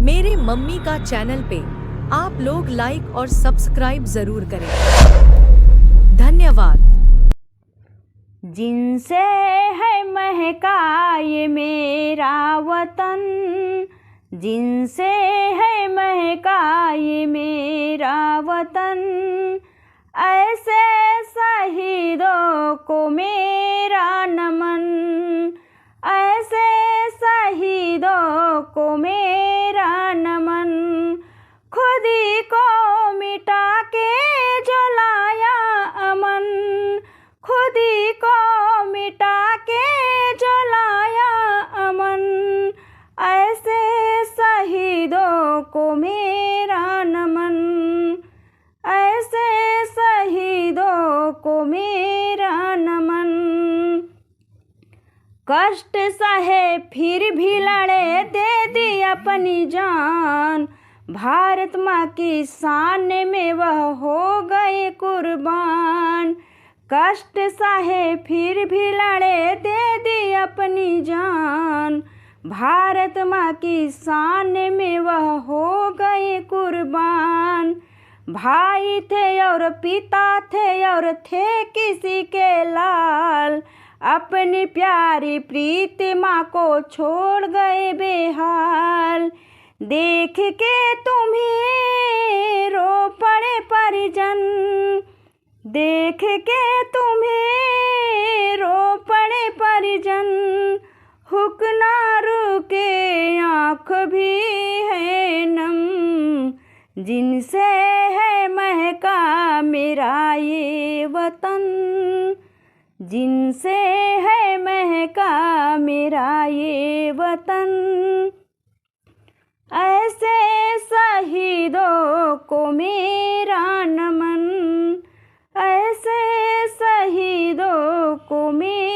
मेरे मम्मी का चैनल पे आप लोग लाइक और सब्सक्राइब जरूर करें। धन्यवाद। जिनसे है महका ये मेरा वतन, जिनसे है महका ये मेरा वतन, ऐसे शहीदों को मेरा नमन, ऐसे शहीदों को मेरा नमन। खुद ही को मिटा के जो लाया अमन, खुद ही को मिटा के जो लाया अमन, ऐसे शहीदों को मेरा नमन, ऐसे शहीदों को मेरा नमन। कष्ट सहे फिर भी लड़े, दे दी अपनी जान, भारत माँ की शान में वह हो गए कुर्बान। कष्ट सहे फिर भी लड़े, दे दी अपनी जान, भारत माँ की शान में वह हो गए कुर्बान। भाई थे और पिता थे और थे किसी के लाल, अपनी प्यारी प्रीति माँ को छोड़ गए बेहाल। देख के तुम्हें रो पड़े परिजन, देख के तुम्हें रो पड़े परिजन, हुक ना रुके आँख भी है नम, जिनसे है महका मेरा ये वतन, जिनसे है महका मेरा ये वतन, ऐसे शहीदों को मेरा नमन, ऐसे शहीदों को मेरा